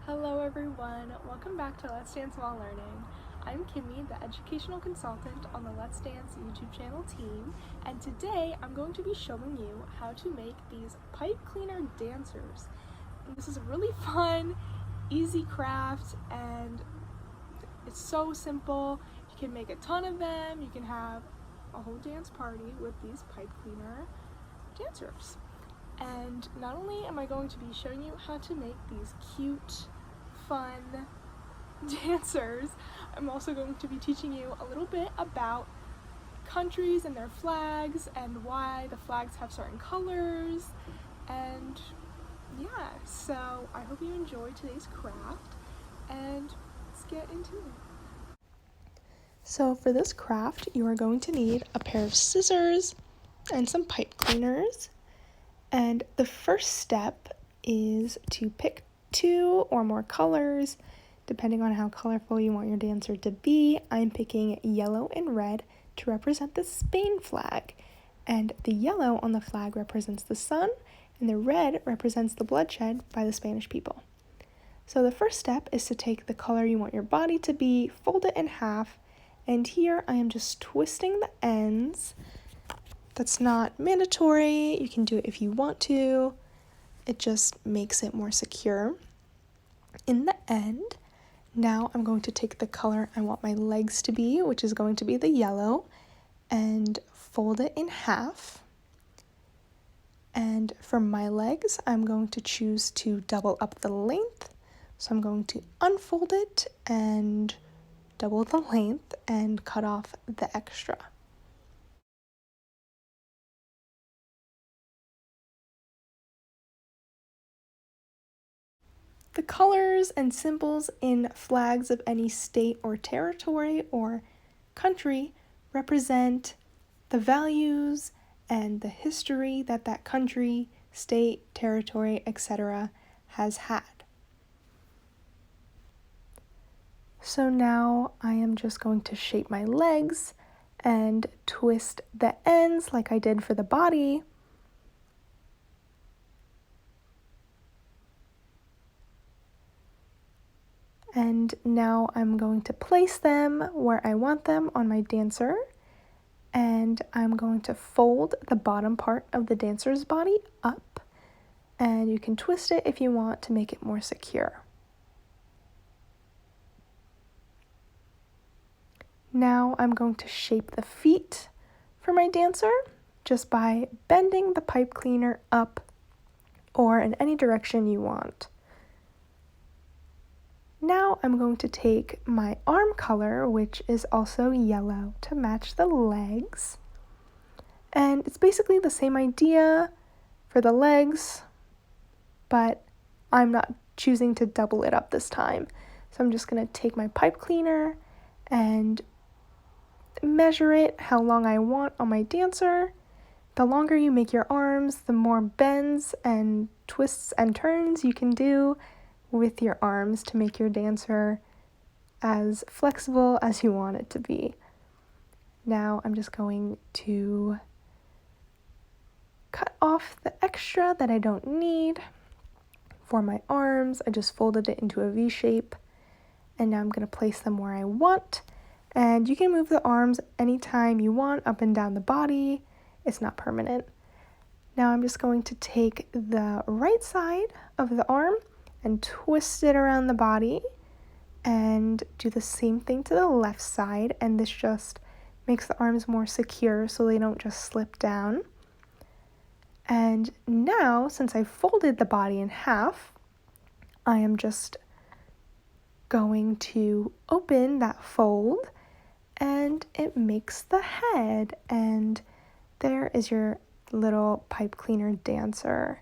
Hello everyone, welcome back to Let's Dance While Learning. I'm Kimmy, the educational consultant on the Let's Dance YouTube channel team, and today I'm going to be showing you how to make these pipe cleaner dancers. And this is a really fun, easy craft, and it's so simple. You can make a ton of them. You can have a whole dance party with these pipe cleaner dancers. And not only am I going to be showing you how to make these cute, fun dancers, I'm also going to be teaching you a little bit about countries and their flags and why the flags have certain colors. And yeah, so I hope you enjoy today's craft, and let's get into it. So for this craft, you are going to need a pair of scissors and some pipe cleaners. And the first step is to pick 2 or more colors, depending on how colorful you want your dancer to be. I'm picking yellow and red to represent the Spain flag. And the yellow on the flag represents the sun, and the red represents the bloodshed by the Spanish people. So the first step is to take the color you want your body to be, fold it in half, and here I am just twisting the ends. That's not mandatory. You can do it if you want to. It just makes it more secure. In the end, now I'm going to take the color I want my legs to be, which is going to be the yellow, and fold it in half. And for my legs, I'm going to choose to double up the length. So I'm going to unfold it and double the length and cut off the extra. The colors and symbols in flags of any state or territory or country represent the values and the history that that country, state, territory, etc. has had. So now I am just going to shape my legs and twist the ends like I did for the body. And now I'm going to place them where I want them on my dancer. And I'm going to fold the bottom part of the dancer's body up. And you can twist it if you want to make it more secure. Now I'm going to shape the feet for my dancer just by bending the pipe cleaner up or in any direction you want. Now I'm going to take my arm color, which is also yellow, to match the legs. And it's basically the same idea for the legs, but I'm not choosing to double it up this time. So I'm just going to take my pipe cleaner and measure it how long I want on my dancer. The longer you make your arms, the more bends and twists and turns you can do with your arms to make your dancer as flexible as you want it to be. Now I'm just going to cut off the extra that I don't need. For my arms, I just folded it into a V shape, and now I'm going to place them where I want. And you can move the arms anytime you want, up and down the body. It's not permanent. Now I'm just going to take the right side of the arm and twist it around the body and do the same thing to the left side, and this just makes the arms more secure so they don't just slip down. And now, since I folded the body in half, I am just going to open that fold, and it makes the head, and there is your little pipe cleaner dancer.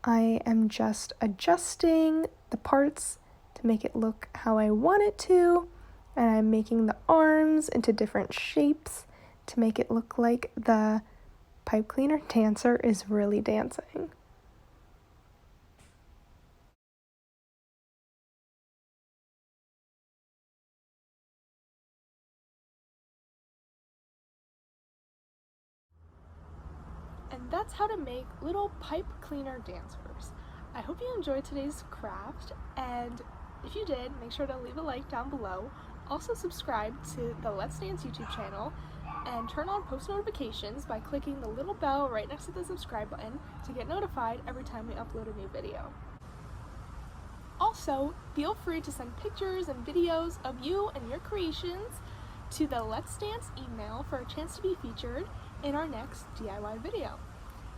I am just adjusting the parts to make it look how I want it to, and I'm making the arms into different shapes to make it look like the pipe cleaner dancer is really dancing. that's how to make little pipe cleaner dancers. I hope you enjoyed today's craft, and if you did, make sure to leave a like down below. Also subscribe to the Let's Dance YouTube channel and turn on post notifications by clicking the little bell right next to the subscribe button to get notified every time we upload a new video. Also, feel free to send pictures and videos of you and your creations to the Let's Dance email for a chance to be featured in our next DIY video.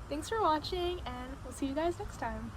Thanks for watching, and we'll see you guys next time.